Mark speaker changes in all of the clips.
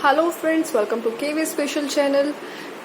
Speaker 1: Hello friends, welcome to KV special channel.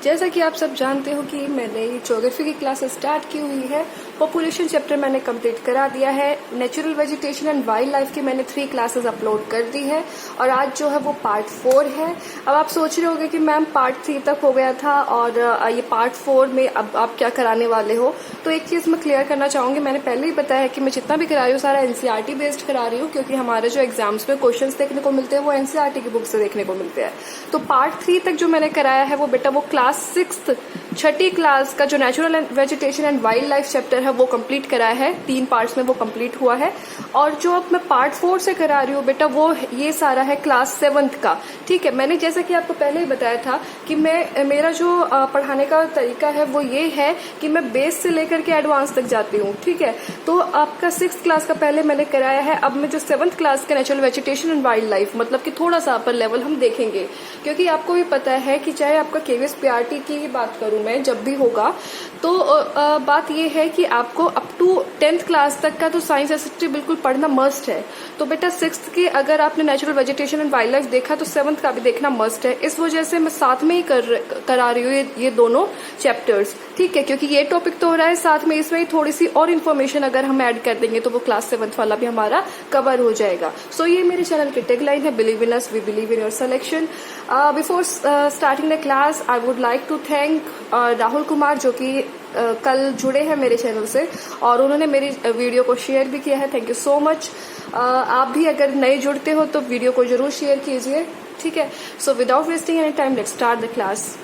Speaker 1: जैसा कि आप सब जानते हो कि मैंने ज्योग्राफी की क्लासेस स्टार्ट की हुई है। पॉपुलेशन चैप्टर मैंने कंप्लीट करा दिया है। Natural vegetation and wild life की मैंने 3 क्लासेस अपलोड कर दी है और आज जो है वो पार्ट 4 है। अब आप सोच रहे होंगे कि मैम पार्ट 3 तक हो गया था और ये पार्ट 4 में अब आप क्या कराने वाले हो। तो एक चीज मैं क्लियर करना चाहूंगी, मैंने पहले ही बताया है कि मैं जितना भी करा रही हूँ सारा एनसीईआरटी बेस्ड करा रही हूँ, क्योंकि हमारे जो एग्जाम्स में क्वेश्चन देखने को मिलते हैं वो एनसीईआरटी की बुक से देखने को मिलते हैं। तो पार्ट 3 तक जो मैंने कराया है वो बेटा वो क्लास 6 छठी क्लास का जो natural vegetation and wild life chapter है वो कंप्लीट कराया है। 3 पार्ट्स में वो कंप्लीट हुआ है और जो अब मैं पार्ट 4 से करा रही हूँ बेटा वो ये सारा है क्लास 7 का। ठीक है, मैंने जैसा कि आपको पहले ही बताया था कि मेरा जो पढ़ाने का तरीका है वो ये है कि मैं बेस से लेकर के एडवांस तक जाती हूँ। ठीक है, तो आपका 6th क्लास का पहले मैंने कराया है। अब मैं जो 7th क्लास का natural vegetation and wild life मतलब कि थोड़ा सा अपर लेवल हम देखेंगे, क्योंकि आपको भी पता है कि चाहे आपका केवीएस पीआरटी की बात करूं मैं जब भी होगा तो बात यह है कि आपको अप टू 10th क्लास तक का तो साइंस एंड हिस्ट्री बिल्कुल पढ़ना मस्ट है। तो बेटा 6th की अगर आपने natural vegetation and wild life देखा तो 7th का भी देखना मस्ट है। इस वजह से मैं साथ में ही करा रही हूँ ये दोनों चैप्टर्स। ठीक है, क्योंकि ये टॉपिक तो हो रहा है साथ में इसमें थोड़ी सी और इन्फॉर्मेशन अगर हम ऐड कर देंगे तो वो क्लास 7th वाला भी हमारा कवर हो जाएगा। सो ये मेरे चैनल की टैगलाइन है, believe in us we believe in your selection. Before starting the class I would like to thank Rahul Kumar जो कि कल जुड़े हैं मेरे चैनल से और उन्होंने मेरी वीडियो को शेयर भी किया है। Thank you so much. आप भी अगर नए जुड़ते हो तो वीडियो को जरूर शेयर कीजिए। ठीक है, so without wasting any time let's start the class.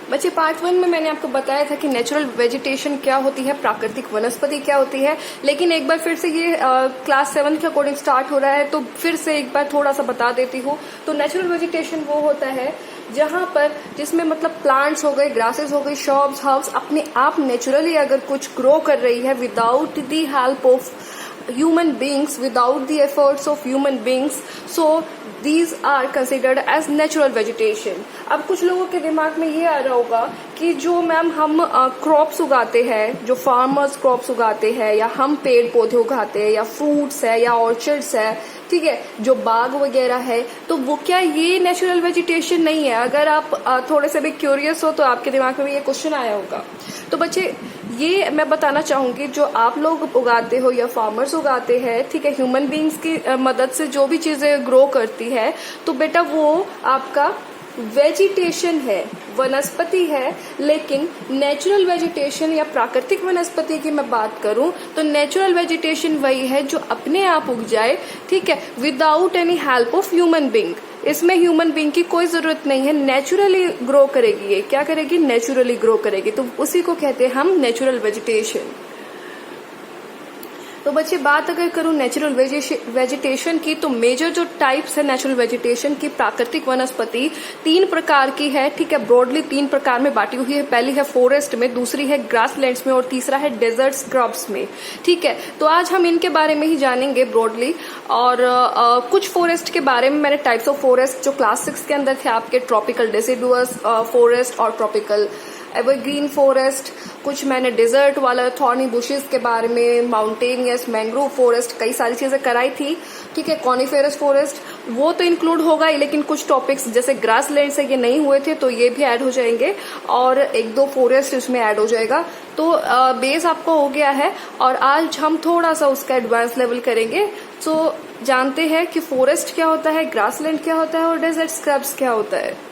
Speaker 1: बच्चे पार्ट 1 में मैंने आपको बताया था कि नेचुरल वेजिटेशन क्या होती है, प्राकृतिक वनस्पति क्या होती है, लेकिन एक बार फिर से ये क्लास 7 के अकॉर्डिंग स्टार्ट हो रहा है तो फिर से एक बार थोड़ा सा बता देती हूँ। तो नेचुरल वेजिटेशन वो होता है जहां पर जिसमें मतलब प्लांट्स हो गए, ग्रासेस हो गई, श्रब्स, हर्ब्स अपने आप नेचुरली अगर कुछ ग्रो कर रही है without the help of human beings, without the efforts of human beings, so these are considered as natural vegetation। अब कुछ लोगों के दिमाग में ये आ रहा होगा कि जो मैम हम क्रॉप्स उगाते हैं, जो फार्मर्स क्रॉप्स उगाते हैं या हम पेड़ पौधे उगाते हैं या फ्रूट्स है या ऑर्चर्ड्स है, ठीक है, जो बाग वगैरह है, तो वो क्या ये नेचुरल वेजिटेशन नहीं है? अगर आप थोड़े से भी क्यूरियस हो तो आपके दिमाग में भी ये क्वेश्चन आया होगा। तो बच्चे ये मैं बताना चाहूंगी, जो आप लोग उगाते हो या फार्मर्स उगाते हैं, ठीक है, ह्यूमन बींग्स की मदद से जो भी चीजें ग्रो करती है तो बेटा वो आपका वेजिटेशन है, वनस्पति है। लेकिन नेचुरल वेजिटेशन या प्राकृतिक वनस्पति की मैं बात करूं तो नेचुरल वेजिटेशन वही है जो अपने आप उग जाए, ठीक है, without any help of human being. इसमें ह्यूमन बींग की कोई जरूरत नहीं है, नेचुरली ग्रो करेगी। ये क्या करेगी? नेचुरली ग्रो करेगी। तो उसी को कहते हैं हम नेचुरल वेजिटेशन। तो बच्चे बात अगर करूं नेचुरल वेजिटेशन की तो मेजर जो टाइप्स है नेचुरल वेजिटेशन की, प्राकृतिक वनस्पति 3 प्रकार की है। ठीक है, ब्रॉडली 3 प्रकार में बांटी हुई है। पहली है फॉरेस्ट में, दूसरी है ग्रासलैंड्स में और तीसरा है डेजर्ट स्क्रब्स में। ठीक है, तो आज हम इनके बारे में ही जानेंगे ब्रॉडली। और कुछ फॉरेस्ट के बारे में मैंने टाइप्स ऑफ फॉरेस्ट जो क्लास 6 के अंदर थे आपके, ट्रॉपिकल डेसिडुअस फॉरेस्ट और ट्रॉपिकल एवरग्रीन फॉरेस्ट, कुछ मैंने डिजर्ट वाला थॉर्नी बुशेस के बारे में, माउंटेनियस मैंग्रोव फॉरेस्ट, कई सारी चीजें कराई थी। ठीक है, कॉनिफेरस फॉरेस्ट वो तो इंक्लूड होगा ही, लेकिन कुछ टॉपिक्स जैसे ग्रासलैंड से ये नहीं हुए थे तो ये भी ऐड हो जाएंगे और 1-2 फॉरेस्ट इसमें ऐड हो जाएगा। तो बेस आपको हो गया है और आज हम थोड़ा सा उसका एडवांस लेवल करेंगे। तो जानते हैं कि फॉरेस्ट क्या होता है, ग्रासलैंड क्या होता है और डेजर्ट स्क्रब्स क्या होता है।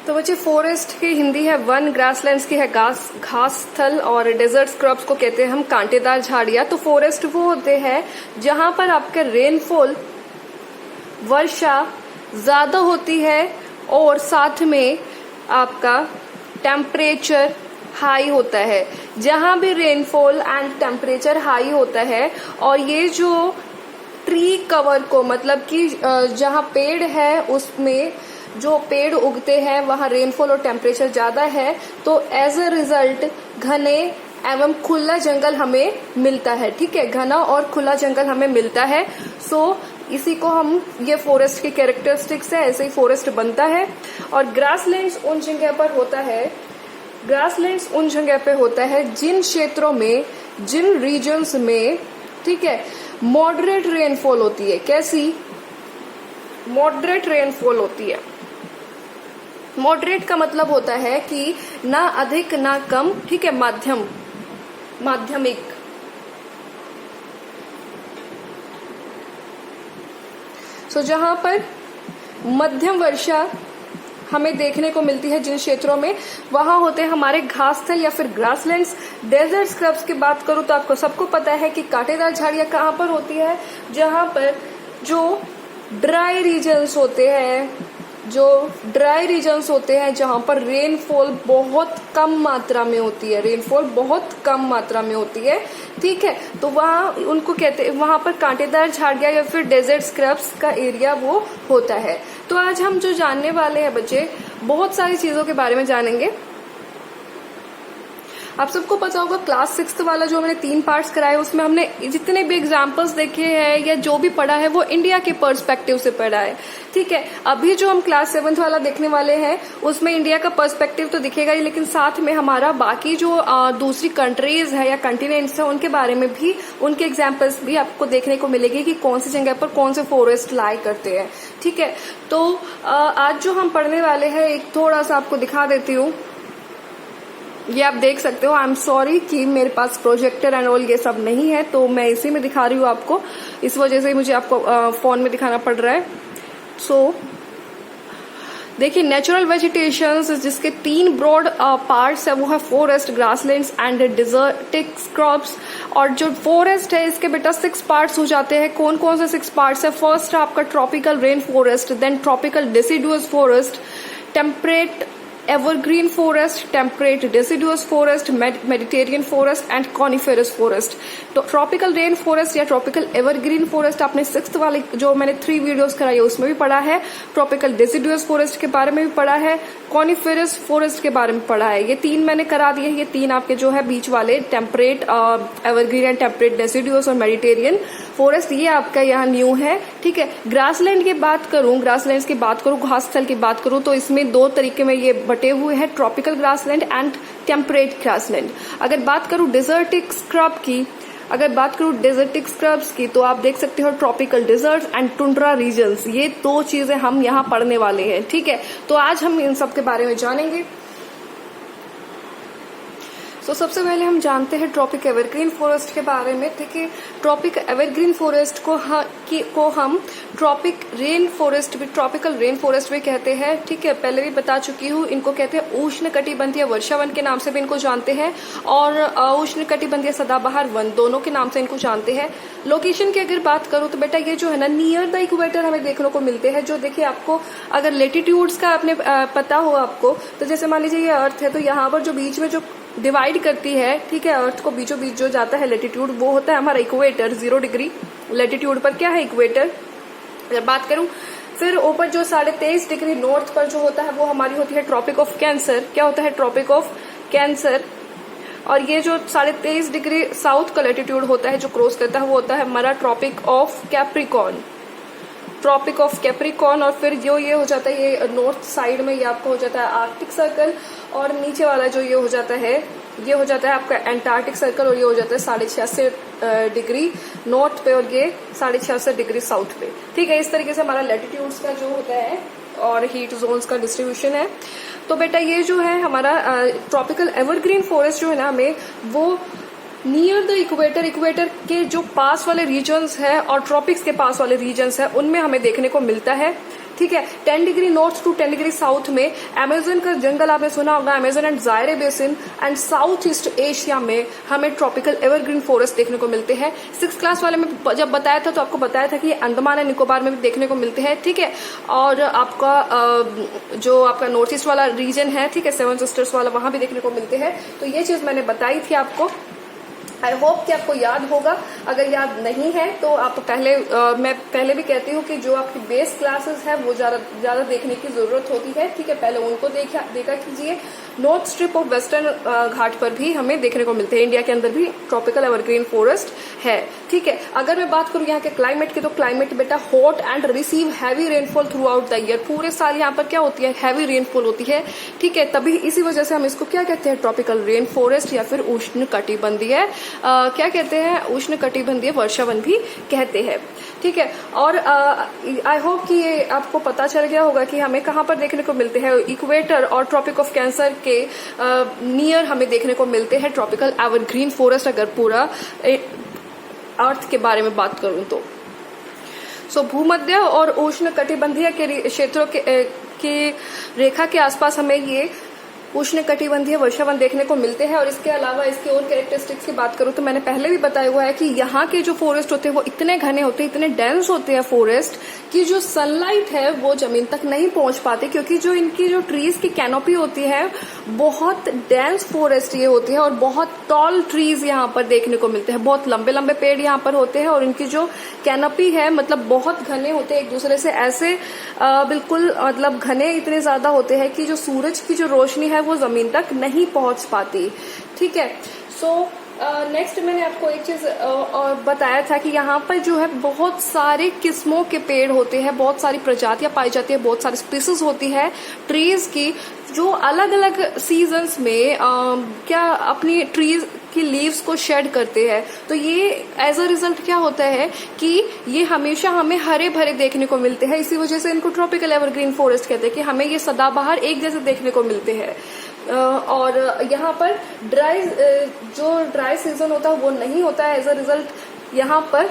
Speaker 1: तो बच्चे फॉरेस्ट की हिंदी है वन, ग्रासलैंड्स की है घास स्थल और डेजर्ट स्क्रब्स को कहते हैं हम कांटेदार झाड़ियां। तो फॉरेस्ट वो होते हैं जहां पर आपका रेनफॉल, वर्षा ज्यादा होती है और साथ में आपका टेम्परेचर हाई होता है। जहां भी रेनफॉल एंड टेम्परेचर हाई होता है और ये जो ट्री कवर को मतलब कि जहां पेड़ है उसमें जो पेड़ उगते हैं वहां रेनफॉल और टेम्परेचर ज्यादा है तो एज अ रिजल्ट घने एवं खुला जंगल हमें मिलता है। ठीक है, घना और खुला जंगल हमें मिलता है। सो इसी को हम, ये फॉरेस्ट की कैरेक्टरिस्टिक्स है, ऐसे ही फॉरेस्ट बनता है। और ग्रासलैंड्स उन जगह पर होता है, ग्रासलैंड्स उन जगह पे होता है जिन क्षेत्रों में, जिन रीजन्स में, ठीक है, मॉडरेट रेनफॉल होती है। कैसी? मॉडरेट रेनफॉल होती है। मॉडरेट का मतलब होता है कि ना अधिक ना कम, ठीक है, माध्यम, माध्यमिक। सो जहां पर मध्यम वर्षा हमें देखने को मिलती है जिन क्षेत्रों में, वहां होते हैं हमारे घासस्थल या फिर ग्रासलैंड्स। डेजर्ट स्क्रब्स की बात करूं तो आपको सबको पता है कि कांटेदार झाड़ियां कहां पर होती है? जहां पर जो ड्राई रीजन्स होते हैं, जहां पर रेनफॉल बहुत कम मात्रा में होती है, रेनफॉल बहुत कम मात्रा में होती है, ठीक है। तो वहां उनको कहते हैं, वहां पर कांटेदार झाड़ियां या फिर डेजर्ट स्क्रब्स का एरिया वो होता है। तो आज हम जो जानने वाले हैं बच्चे, बहुत सारी चीजों के बारे में जानेंगे। आप सबको पता होगा क्लास 6 वाला जो मैंने 3 पार्ट्स कराए, उसमें हमने जितने भी एग्जाम्पल्स देखे हैं या जो भी पढ़ा है वो इंडिया के पर्सपेक्टिव से पढ़ा है, ठीक है। अभी जो हम क्लास 7 वाला देखने वाले हैं उसमें इंडिया का पर्सपेक्टिव तो दिखेगा ही, लेकिन साथ में हमारा बाकी जो दूसरी कंट्रीज है या कंटिनेंट्स है उनके बारे में भी, उनके एग्जाम्पल्स भी आपको देखने को मिलेगी कि कौन सी जगह पर कौन से फॉरेस्ट लाई करते हैं, ठीक है। तो आज जो हम पढ़ने वाले हैं, एक थोड़ा सा आपको दिखा देती हूँ। ये आप देख सकते हो। आई एम सॉरी कि मेरे पास प्रोजेक्टर एंड ऑल ये सब नहीं है, तो मैं इसी में दिखा रही हूँ आपको, इस वजह से मुझे आपको फोन में दिखाना पड़ रहा है। सो देखिए, नेचुरल वेजिटेशन जिसके 3 ब्रॉड पार्ट्स है वो है फॉरेस्ट, ग्रासलैंड्स एंड डिजर्टिक क्रॉप्स। और जो फॉरेस्ट है इसके बेटा 6 पार्ट्स हो जाते हैं। कौन कौन से 6 पार्ट्स है? फर्स्ट है आपका tropical rain forest, then tropical deciduous forest, temperate evergreen forest, temperate deciduous forest, Mediterranean forest and coniferous forest. तो ट्रॉपिकल रेन फॉरेस्ट या ट्रॉपिकल एवरग्रीन फॉरेस्ट आपने 6th वाले जो मैंने 3 वीडियोस कराई है उसमें भी पढ़ा है, ट्रॉपिकल डिसिडुअस फॉरेस्ट के बारे में भी पढ़ा है, कॉनिफेरस फॉरेस्ट के बारे में पढ़ा है। ये 3 मैंने करा दिए। ये 3 आपके जो है बीच वाले टेम्परेट एवरग्रीन एंड टेम्परेट डिसिडुअस और मेडिटेरियन फॉरेस्ट, ये आपका यहाँ न्यू है, ठीक है। ग्रासलैंड की बात करूं, ग्रासलैंड की बात करूं, घास स्थल की बात करूं तो इसमें 2 तरीके में ये बटे हुए हैं, tropical grassland and temperate grassland. अगर बात करूं डिजर्टिक स्क्रब की, तो आप देख सकते हो tropical desert and tundra regions, ये 2 चीजें हम यहाँ पढ़ने वाले हैं, ठीक है। तो आज हम इन सब के बारे में जानेंगे। तो सबसे पहले हम जानते हैं ट्रॉपिक एवरग्रीन फॉरेस्ट के बारे में, ठीक है। ट्रॉपिक एवरग्रीन फॉरेस्ट को हम ट्रॉपिक रेन फॉरेस्ट भी, ट्रॉपिकल रेन फॉरेस्ट भी कहते हैं, ठीक है। पहले भी बता चुकी हूँ, इनको कहते हैं उष्ण कटिबंधीय वर्षावन के नाम से भी इनको जानते हैं, और उष्ण कटिबंधीय सदाबहार वन, दोनों के नाम से इनको जानते हैं। लोकेशन की अगर बात करूँ तो बेटा ये जो है ना, नियर द इक्वेटर हमें देखने को मिलते हैं। जो देखिए, आपको अगर लेटीट्यूड्स का आपने पता हो आपको, तो जैसे मान लीजिए ये अर्थ है, तो यहाँ पर जो बीच में जो डिवाइड करती है, ठीक है, अर्थ को बीचों बीच जो जाता है लेटीट्यूड, वो होता है हमारा इक्वेटर। 0 डिग्री लेटीट्यूड पर क्या है? इक्वेटर। अगर बात करूं फिर ऊपर जो 23.5 डिग्री नॉर्थ पर जो होता है वो हमारी होती है ट्रॉपिक ऑफ कैंसर। क्या होता है? Tropic of cancer. और ये जो 23.5 डिग्री साउथ का लेटीट्यूड होता है जो क्रॉस करता है वो होता है हमारा tropic of capricorn, tropic of capricorn. और फिर जो ये हो जाता है, ये नॉर्थ साइड में ये आपको हो जाता है आर्कटिक सर्कल, और नीचे वाला जो ये हो जाता है, ये हो जाता है आपका एंटार्क्टिक सर्कल, और ये हो जाता है 86.5 डिग्री नॉर्थ पे और ये 86.5 डिग्री साउथ पे, ठीक है। इस तरीके से हमारा लैटिट्यूड्स का जो होता है और हीट जोन्स का डिस्ट्रीब्यूशन है। तो बेटा ये जो है हमारा ट्रॉपिकल एवरग्रीन फॉरेस्ट जो है ना, हमें वो नियर द इक्वेटर, इक्वेटर के जो पास वाले रीजन्स है और ट्रॉपिक्स के पास वाले रीजन्स है उनमें हमें देखने को मिलता है, ठीक है। 10 degree north to 10 degree south में अमेजन का जंगल आपने सुना होगा, Amazon and Zaire basin, and south east Asia में हमें ट्रॉपिकल एवरग्रीन फॉरेस्ट देखने को मिलते हैं। 6th क्लास वाले में जब बताया था तो आपको बताया था कि अंडमान एंड निकोबार में भी देखने को मिलते हैं, ठीक है। और आपका जो आपका नॉर्थ ईस्ट वाला रीजन है, ठीक है, 7 सिस्टर्स वाला, वहां भी देखने को मिलते हैं। तो ये चीज मैंने बताई थी आपको। आई होप कि आपको याद होगा। अगर याद नहीं है तो आप मैं पहले भी कहती हूँ कि जो आपकी बेस क्लासेस है वो ज्यादा देखने की जरूरत होती है, ठीक है, पहले उनको देखा कीजिए। नॉर्थ स्ट्रिप ऑफ वेस्टर्न घाट पर भी हमें देखने को मिलते हैं, इंडिया के अंदर भी ट्रॉपिकल एवरग्रीन फॉरेस्ट है, ठीक है। अगर मैं बात करूँ यहाँ के क्लाइमेट की, तो क्लाइमेट बेटा hot and receive heavy rainfall through out the year. पूरे साल यहाँ पर क्या होती है? हैवी रेनफॉल होती है, ठीक है। तभी इसी वजह से हम इसको क्या कहते हैं? ट्रॉपिकल रेन फॉरेस्ट या फिर उष्ण कटिबंधीय क्या कहते हैं, उष्णकटिबंधीय वर्षावन भी कहते हैं। ठीक है, और आई होप कि ये आपको पता चल गया होगा कि हमें कहाँ पर देखने को मिलते हैं। इक्वेटर और ट्रॉपिक ऑफ कैंसर के नियर हमें देखने को मिलते हैं ट्रॉपिकल एवरग्रीन फॉरेस्ट, अगर पूरा अर्थ के बारे में बात करूं तो। सो भूमध्य और उष्ण कटिबंधीय के क्षेत्रों के रेखा के आसपास हमें ये उष्ण कटिबंधीय वर्षावन देखने को मिलते हैं। और इसके अलावा इसके और कैरेक्टरिस्टिक्स की बात करूं तो मैंने पहले भी बताया हुआ है कि यहाँ के जो फॉरेस्ट होते हैं वो इतने घने होते हैं, इतने डेंस होते हैं फॉरेस्ट, कि जो सनलाइट है वो जमीन तक नहीं पहुंच पाती, क्योंकि जो इनकी जो ट्रीज की कैनोपी होती है बहुत डेंस फॉरेस्ट ये होती है और बहुत टॉल ट्रीज यहाँ पर देखने को मिलते हैं। बहुत लंबे लंबे पेड़ यहाँ पर होते हैं और इनकी जो कैनोपी है मतलब बहुत घने होते हैं, एक दूसरे से ऐसे बिल्कुल मतलब घने इतने ज्यादा होते हैं कि जो सूरज की जो रोशनी है वो जमीन तक नहीं पहुंच पाती। ठीक है, सो नेक्स्ट मैंने आपको एक चीज और बताया था कि यहाँ पर जो है बहुत सारे किस्मों के पेड़ होते हैं, बहुत सारी प्रजातियां पाई जाती है, बहुत सारी स्पीसीज होती है ट्रीज की, जो अलग अलग सीजन्स में क्या अपनी ट्रीज की लीव्स को शेड करते हैं। तो ये एज अ रिजल्ट क्या होता है कि ये हमेशा हमें हरे भरे देखने को मिलते हैं। इसी वजह से इनको ट्रॉपिकल एवरग्रीन फॉरेस्ट कहते हैं कि हमें ये सदाबहार एक जैसे देखने को मिलते हैं। और यहाँ पर जो ड्राई सीजन होता है वो नहीं होता है। एज अ रिजल्ट यहाँ पर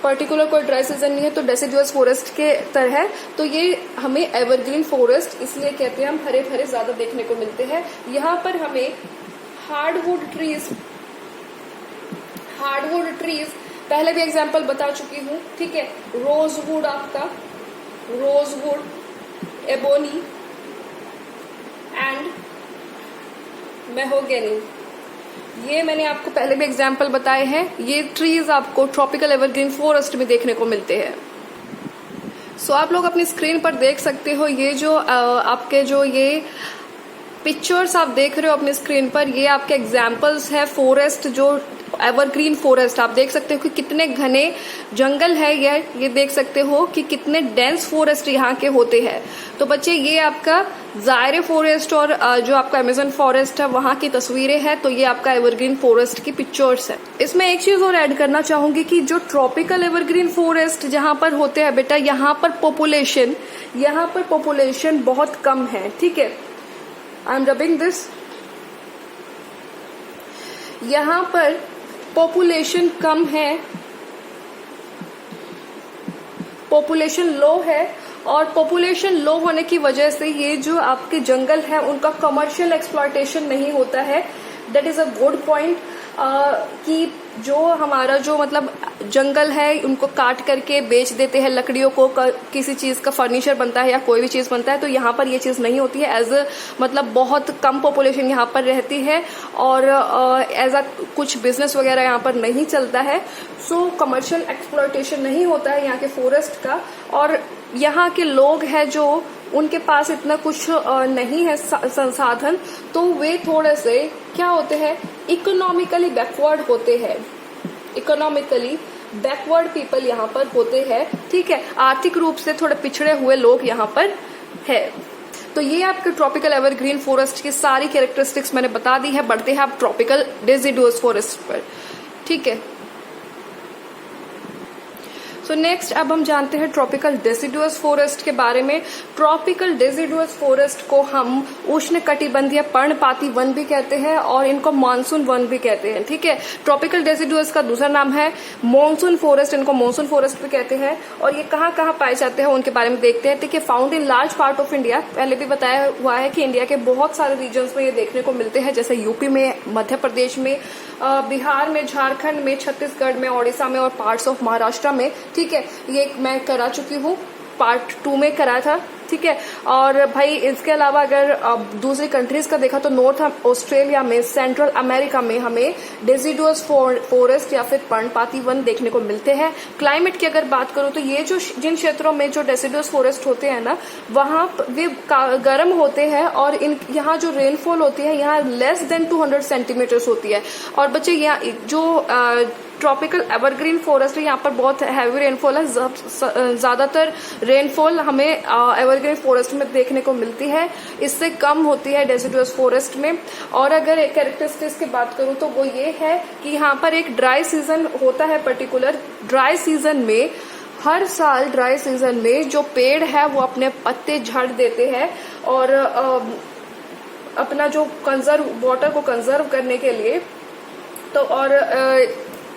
Speaker 1: पर्टिकुलर कोई ड्राई सीजन नहीं है, तो डेसिडुअस फॉरेस्ट के तरह तो ये हमें एवरग्रीन फॉरेस्ट इसलिए कहते हैं, हम हरे भरे ज्यादा देखने को मिलते हैं। यहाँ पर हमें हार्डवुड ट्रीज पहले भी एग्जांपल बता चुकी हूँ। ठीक है, रोजवुड, एबोनी एंड मेहोगेनी, ये मैंने आपको पहले भी एग्जाम्पल बताए हैं। ये ट्रीज आपको ट्रॉपिकल एवरग्रीन फॉरेस्ट में देखने को मिलते हैं। सो आप लोग अपनी स्क्रीन पर देख सकते हो, ये जो आपके जो ये पिक्चर्स आप देख रहे हो अपनी स्क्रीन पर, ये आपके एग्जाम्पल्स है फॉरेस्ट, जो एवरग्रीन फॉरेस्ट आप देख सकते हो कि कितने घने जंगल है। ये देख सकते हो कि कितने डेंस फॉरेस्ट यहाँ के होते हैं। तो बच्चे ये आपका जायरे फॉरेस्ट और जो आपका अमेजन फॉरेस्ट है वहां की तस्वीरें हैं। तो ये आपका एवरग्रीन फॉरेस्ट की पिक्चर्स है। इसमें एक चीज और ऐड करना चाहूंगी कि जो ट्रॉपिकल एवरग्रीन फॉरेस्ट जहां पर होते हैं बेटा, यहाँ पर पॉपुलेशन बहुत कम है। ठीक है, आई एम रबिंग दिस, यहाँ पर पॉपुलेशन कम है, पॉपुलेशन लो है, और पॉपुलेशन लो होने की वजह से ये जो आपके जंगल है उनका कमर्शियल एक्सप्लॉयटेशन नहीं होता है। That is a good point कि जो हमारा जो मतलब जंगल है उनको काट करके बेच देते हैं लकड़ियों को, किसी चीज का फर्नीचर बनता है या कोई भी चीज बनता है। तो यहाँ पर ये चीज नहीं होती है। एज मतलब बहुत कम पॉपुलेशन यहाँ पर रहती है और एज अ कुछ बिजनेस वगैरह यहाँ पर नहीं चलता है। सो कमर्शियल एक्सप्लॉयटेशन नहीं होता है यहाँ के फॉरेस्ट का। और यहाँ के लोग हैं जो उनके पास इतना कुछ नहीं है संसाधन, तो वे थोड़े से क्या होते हैं, इकोनॉमिकली बैकवर्ड होते हैं। इकोनॉमिकली बैकवर्ड पीपल यहाँ पर होते हैं। ठीक है, आर्थिक रूप से थोड़े पिछड़े हुए लोग यहाँ पर है। तो ये आपके ट्रॉपिकल एवरग्रीन फॉरेस्ट की सारी कैरेक्टरिस्टिक्स मैंने बता दी है। बढ़ते हैं आप ट्रॉपिकल डेसिडुअस फॉरेस्ट पर। ठीक है, सो नेक्स्ट अब हम जानते हैं ट्रॉपिकल डेसिडुअस फॉरेस्ट के बारे में। ट्रॉपिकल डेसिडुअस फॉरेस्ट को हम उष्णकटिबंधीय पर्णपाती वन भी कहते हैं और इनको मानसून वन भी कहते हैं। ठीक है, ट्रॉपिकल डेसिडुअस का दूसरा नाम है मॉनसून फॉरेस्ट, इनको मॉनसून फॉरेस्ट भी कहते हैं। और ये कहाँ कहाँ पाए जाते हैं उनके बारे में देखते हैं। ठीक है, found in large part of India, पहले भी बताया हुआ है कि इंडिया के बहुत सारे रीजन्स में ये देखने को मिलते हैं, जैसे यूपी में, मध्य प्रदेश में, बिहार में, झारखंड में, छत्तीसगढ़ में, ओडिशा में और पार्ट्स ऑफ महाराष्ट्र में। ठीक है, ये मैं करा चुकी हूँ, पार्ट 2 में करा था। ठीक है, और भाई इसके अलावा अगर दूसरी कंट्रीज का देखा तो नॉर्थ ऑस्ट्रेलिया में, सेंट्रल अमेरिका में हमें डेसिडुअस फॉरेस्ट या फिर पर्णपाती वन देखने को मिलते हैं। क्लाइमेट की अगर बात करूं तो ये जो जिन क्षेत्रों में जो डेसिडुअस फॉरेस्ट होते हैं ना, वहां वे गर्म होते हैं और यहाँ जो रेनफॉल होती है यहाँ लेस देन 200 सेंटीमीटर्स होती है। और बच्चे यहाँ जो ट्रॉपिकल एवरग्रीन फॉरेस्ट है, यहाँ पर बहुत हैवी रेनफॉल है। ज्यादातर रेनफॉल हमें एवरग्रीन फॉरेस्ट में देखने को मिलती है, इससे कम होती है डेसिडुअस फॉरेस्ट में। और अगर एक कैरेक्टरिस्टिक्स की बात करूं तो वो ये है कि यहाँ पर एक ड्राई सीजन होता है। पर्टिकुलर ड्राई सीजन में, हर साल ड्राई सीजन में जो पेड़ है वो अपने पत्ते झाड़ देते हैं और अपना जो वाटर को कंजर्व करने के लिए, तो और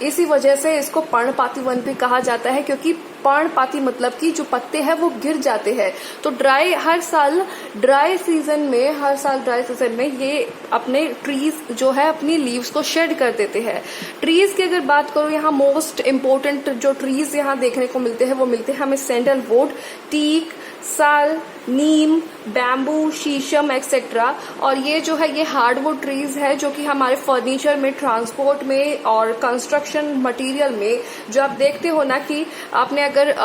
Speaker 1: इसी वजह से इसको पर्णपाती वन भी कहा जाता है, क्योंकि पर्णपाती मतलब कि जो पत्ते हैं वो गिर जाते हैं। तो हर साल ड्राई सीजन में ये अपने ट्रीज जो है अपनी लीव्स को शेड कर देते हैं। ट्रीज की अगर बात करो, यहाँ मोस्ट इम्पोर्टेंट जो ट्रीज यहाँ देखने को मिलते हैं वो मिलते हैं हमें सैंडलवुड, टीक, साल, नीम, बैम्बू, शीशम एक्सेट्रा। और ये जो है ये हार्डवुड ट्रीज है जो कि हमारे फर्नीचर में, ट्रांसपोर्ट में और कंस्ट्रक्शन मटेरियल में, जो आप देखते हो ना कि आपने अगर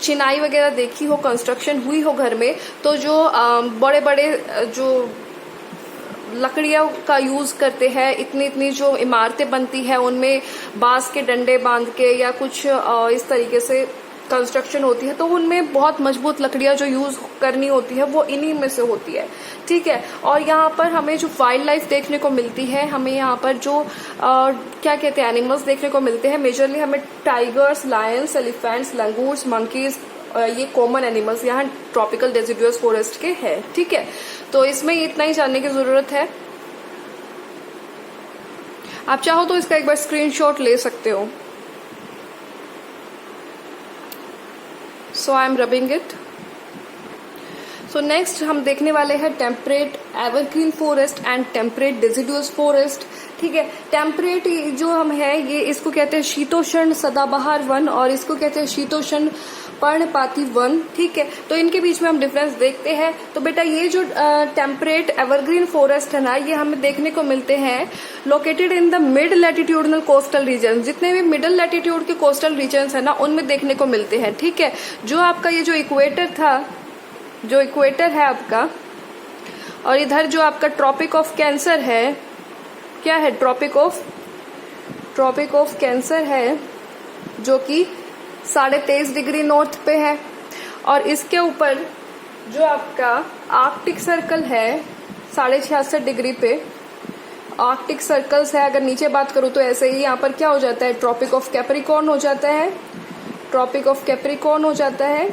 Speaker 1: चिनाई वगैरह देखी हो, कंस्ट्रक्शन हुई हो घर में, तो जो बड़े बड़े जो लकड़ियों का यूज करते हैं, इतनी जो इमारतें बनती है उनमें बांस के डंडे बांध के या कुछ इस तरीके से कंस्ट्रक्शन होती है, तो उनमें बहुत मजबूत लकड़ियां जो यूज करनी होती है वो इन्हीं में से होती है। ठीक है। और यहाँ पर हमें जो वाइल्ड लाइफ देखने को मिलती है, हमें यहाँ पर जो क्या कहते हैं एनिमल्स देखने को मिलते हैं, मेजरली हमें tigers, Lions, elephants, langurs, monkeys, ये कॉमन एनिमल्स यहाँ ट्रॉपिकल डेसिडुअस फॉरेस्ट के हैं। ठीक है। तो इसमें इतना ही जानने की जरूरत है। आप चाहो तो इसका एक बार स्क्रीनशॉट ले सकते हो। So I am rubbing it. So next हम देखने वाले हैं temperate evergreen forest and temperate deciduous forest. ठीक है। टेम्परेट जो हम है ये इसको कहते हैं शीतोष्ण सदाबहार वन और इसको कहते हैं शीतोष्ण पर्णपाती वन। ठीक है। तो इनके बीच में हम डिफरेंस देखते हैं। तो बेटा ये जो टेम्परेट एवरग्रीन फॉरेस्ट है ना, ये हमें देखने को मिलते हैं located in the mid latitudinal coastal region. जितने भी मिडिल लैटिट्यूड के कोस्टल रीजन है ना, उनमें देखने को मिलते हैं। ठीक है। जो आपका ये जो इक्वेटर था, जो इक्वेटर है आपका, और इधर जो आपका ट्रॉपिक ऑफ कैंसर है, क्या है, ट्रॉपिक ऑफ कैंसर है, जो कि 23.5 डिग्री नॉर्थ पे है। और इसके ऊपर जो आपका आर्कटिक सर्कल है 66.5 डिग्री पे, आर्कटिक सर्कल्स है। अगर नीचे बात करूं तो ऐसे ही यहाँ पर क्या हो जाता है, ट्रॉपिक ऑफ कैप्रिकॉर्न हो जाता है, ट्रॉपिक ऑफ कैप्रिकॉर्न हो जाता है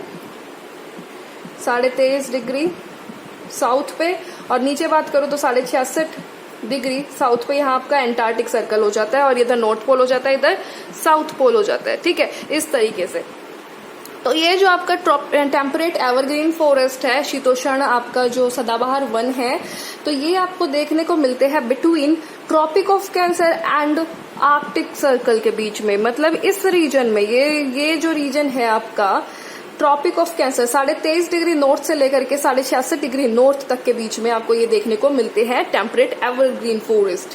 Speaker 1: 23.5 डिग्री साउथ पे। और नीचे बात करूं तो 66.5 डिग्री साउथ पे यहाँ आपका एंटार्क्टिक सर्कल हो जाता है और इधर नॉर्थ पोल हो जाता है, इधर साउथ पोल हो जाता है। ठीक है। इस तरीके से तो ये जो आपका टेम्परेट एवरग्रीन फॉरेस्ट है, शीतोष्ण आपका जो सदाबहार वन है, तो ये आपको देखने को मिलते हैं between tropic of cancer and arctic circle के बीच में। मतलब इस रीजन में ये जो रीजन है आपका tropic of cancer 23.5 degree north से लेकर के 66.5 डिग्री नॉर्थ तक के बीच में आपको ये देखने को मिलते हैं टेम्परेट एवरग्रीन फॉरेस्ट।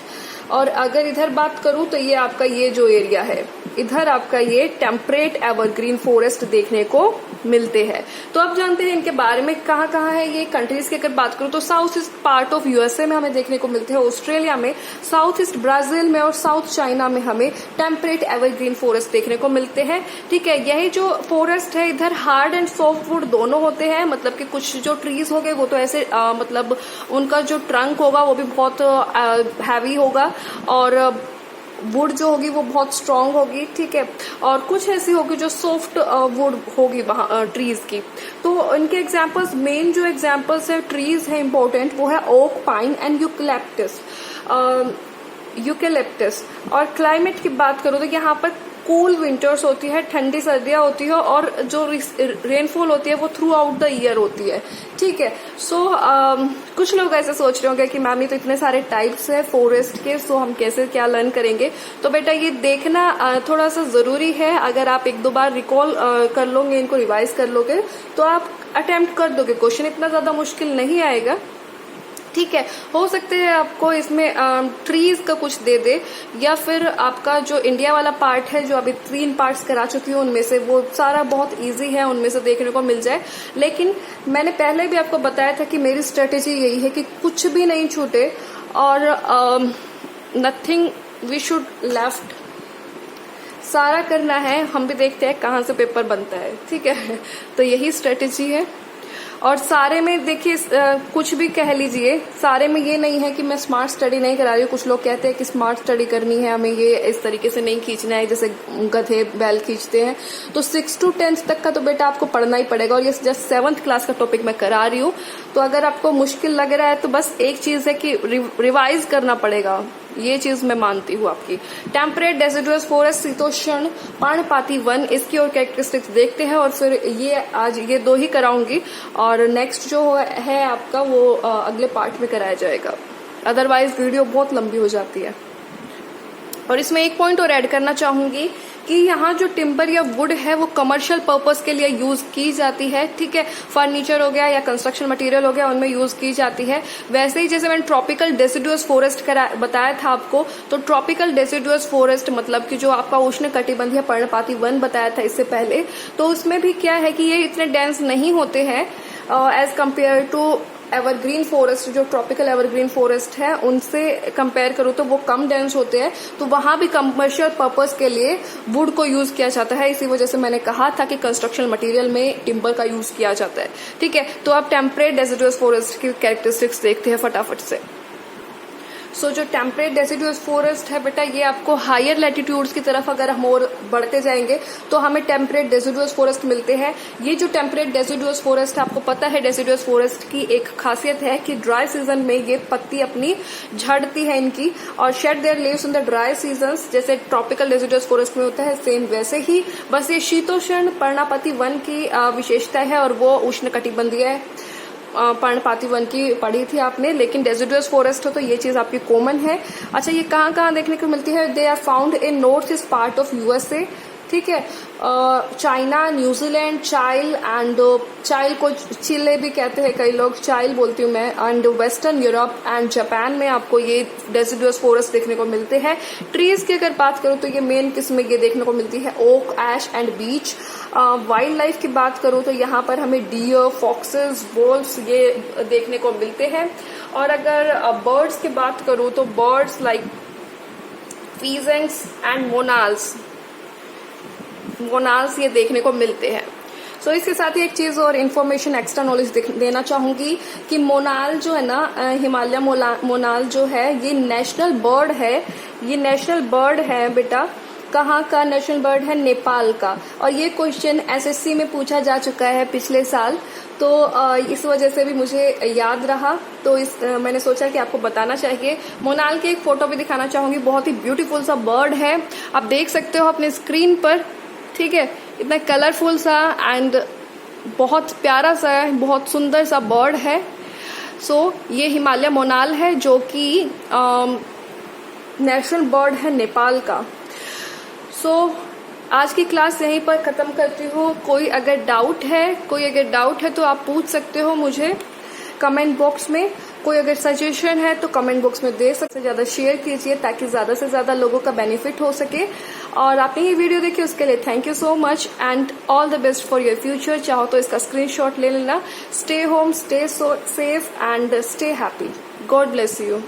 Speaker 1: और अगर इधर बात करूं तो ये आपका ये जो एरिया है, इधर आपका ये टेम्परेट एवरग्रीन फॉरेस्ट देखने को मिलते हैं। तो आप जानते हैं इनके बारे में, कहाँ कहाँ है ये कंट्रीज की अगर बात करूं तो south east part of USA में हमें देखने को मिलते हैं, ऑस्ट्रेलिया में, साउथ ईस्ट ब्राजील में और साउथ चाइना में हमें टेम्परेट एवरग्रीन फॉरेस्ट देखने को मिलते हैं। ठीक है। यही जो फॉरेस्ट है इधर हार्ड एंड सॉफ्ट वुड दोनों होते हैं। मतलब कि कुछ जो ट्रीज हो गए वो तो ऐसे मतलब उनका जो ट्रंक होगा वो भी बहुत हैवी होगा और वुड जो होगी वो बहुत स्ट्रांग होगी। ठीक है। और कुछ ऐसी होगी जो सॉफ्ट वुड होगी वहां ट्रीज की। तो इनके एग्जांपल्स, मेन जो एग्जांपल्स है ट्रीज है इंपॉर्टेंट, वो है ओक, पाइन एंड यूकेलिप्टस। और क्लाइमेट की बात करूं तो यहाँ पर कूल विंटर्स होती है, ठंडी सर्दियां होती है और जो रेनफॉल होती है वो थ्रू आउट द ईयर होती है। ठीक है। सो कुछ लोग ऐसे सोच रहे होंगे कि मैम ये तो इतने सारे टाइप्स है फॉरेस्ट के, सो हम कैसे क्या लर्न करेंगे। तो बेटा ये देखना थोड़ा सा जरूरी है। अगर आप 1-2 बार रिकॉल कर लोगे, इनको रिवाइज कर लोगे, तो आप अटेम्प्ट कर दोगे, क्वेश्चन इतना ज्यादा मुश्किल नहीं आएगा। ठीक है। हो सकते हैं आपको इसमें ट्रीज का कुछ दे दे, या फिर आपका जो इंडिया वाला पार्ट है जो अभी 3 पार्ट्स करा चुकी हूँ उनमें से, वो सारा बहुत इजी है, उनमें से देखने को मिल जाए। लेकिन मैंने पहले भी आपको बताया था कि मेरी स्ट्रेटेजी यही है कि कुछ भी नहीं छूटे और नथिंग वी शुड लेफ्ट सारा करना है, हम भी देखते हैं कहाँ से पेपर बनता है, ठीक है। तो यही स्ट्रेटेजी है। और सारे में देखिए कुछ भी कह लीजिए, सारे में ये नहीं है कि मैं स्मार्ट स्टडी नहीं करा रही हूँ। कुछ लोग कहते हैं कि स्मार्ट स्टडी करनी है, हमें ये इस तरीके से नहीं खींचना है जैसे गधे बैल खींचते हैं। तो 6 to 10 तक का तो बेटा आपको पढ़ना ही पड़ेगा, और ये जस्ट 7th क्लास का टॉपिक मैं करा रही हूँ। तो अगर आपको मुश्किल लग रहा है तो बस एक चीज है कि रिवाइज करना पड़ेगा, ये चीज मैं मानती हूँ आपकी। टेम्परेट डेसिडुअस फॉरेस्ट, शीतोष्ण पर्णपाती वन, इसकी और कैरेक्टरिस्टिक्स देखते हैं, और फिर ये आज ये 2 ही कराऊंगी, और नेक्स्ट जो है आपका वो अगले पार्ट में कराया जाएगा, अदरवाइज वीडियो बहुत लंबी हो जाती है। और इसमें एक पॉइंट और ऐड करना चाहूंगी कि यहाँ जो टिम्बर या वुड है वो कमर्शियल पर्पस के लिए यूज की जाती है, ठीक है। फर्नीचर हो गया या कंस्ट्रक्शन मटेरियल हो गया, उनमें यूज की जाती है। वैसे ही जैसे मैंने ट्रॉपिकल डेसिडुअस फॉरेस्ट बताया था आपको, तो ट्रॉपिकल डेसिडुअस फॉरेस्ट मतलब कि जो आपका उष्ण कटिबंधीय पर्णपाती वन बताया था इससे पहले, तो उसमें भी क्या है कि ये इतने डेंस नहीं होते हैं as compare to evergreen forest. जो ट्रॉपिकल एवरग्रीन फॉरेस्ट है उनसे कंपेयर करो तो वो कम डेंस होते हैं। तो वहां भी कमर्शियल पर्पस के लिए वुड को यूज किया जाता है। इसी वजह से मैंने कहा था कि कंस्ट्रक्शन मटेरियल में टिम्बर का यूज किया जाता है, ठीक है। तो आप टेम्परेट डेसिडुअस फॉरेस्ट की कैरेक्टरिस्टिक्स देखते हैं फटाफट से। सो जो टेम्परेट डेसिडुअस फॉरेस्ट है बेटा, ये आपको हायर लैटिट्यूड्स की तरफ अगर हम और बढ़ते जाएंगे तो हमें टेम्परेट डेसिडुअस फॉरेस्ट मिलते हैं। ये जो टेम्परेट डेसिडुअस फॉरेस्ट है, आपको पता है डेसिडुअस फॉरेस्ट की एक खासियत है कि ड्राई सीजन में ये पत्ती अपनी झड़ती है इनकी, और shade there leaves in the dry seasons, जैसे ट्रॉपिकल डेसिडुअस फॉरेस्ट में होता है सेम वैसे ही। बस ये शीतोष्ण पर्णपाती वन की विशेषता है, और वो उष्ण कटिबंधीय है। पर्णपाती वन की पढ़ी थी आपने, लेकिन डेसिडुअस फॉरेस्ट हो तो ये चीज आपकी कॉमन है। अच्छा, ये कहाँ कहाँ देखने को मिलती है? They are found in north east part of USA, ठीक है। चाइना, न्यूजीलैंड, चाइल एंड चाइल को चिले भी कहते हैं कई लोग, चाइल बोलती हूँ मैं, and western Europe and Japan में आपको ये डेसिडुअस फॉरेस्ट देखने को मिलते हैं। ट्रीज की अगर बात करूँ तो ये मेन किस्म ये देखने को मिलती है oak, ash and beech. Wildlife की बात करूँ तो यहाँ पर हमें डियर, फॉक्सेस, वोल्व्स ये देखने को मिलते हैं। और अगर बर्ड्स की बात करूँ तो बर्ड्स लाइक फीजेंट्स एंड मोनाल्स ये देखने को मिलते हैं। सो इसके साथ ही एक चीज और इन्फॉर्मेशन एक्स्ट्रा नॉलेज देना चाहूंगी कि मोनाल जो है ना, हिमालय मोनाल जो है ये नेशनल बर्ड है। ये नेशनल बर्ड है बेटा, कहाँ का नेशनल बर्ड है? नेपाल का। और ये क्वेश्चन एसएससी में पूछा जा चुका है पिछले साल, तो इस वजह से भी मुझे याद रहा, तो मैंने सोचा कि आपको बताना चाहिए। मोनाल की एक फोटो भी दिखाना चाहूंगी, बहुत ही ब्यूटीफुल सा बर्ड है, आप देख सकते हो अपने स्क्रीन पर, ठीक है। इतना कलरफुल सा एंड बहुत प्यारा सा, बहुत सुंदर सा बर्ड है। सो ये हिमालय मोनाल है जो कि नेशनल बर्ड है नेपाल का। सो आज की क्लास यहीं पर खत्म करती हूँ। कोई अगर डाउट है तो आप पूछ सकते हो मुझे कमेंट बॉक्स में। कोई अगर सजेशन है तो कमेंट बॉक्स में दे सकते, ज्यादा शेयर कीजिए ताकि ज्यादा से ज्यादा लोगों का बेनिफिट हो सके। और आपने ये वीडियो देखी उसके लिए thank you so much and all the best for your future. चाहो तो इसका स्क्रीनशॉट ले लेना। Stay home, stay safe and stay happy. God bless you.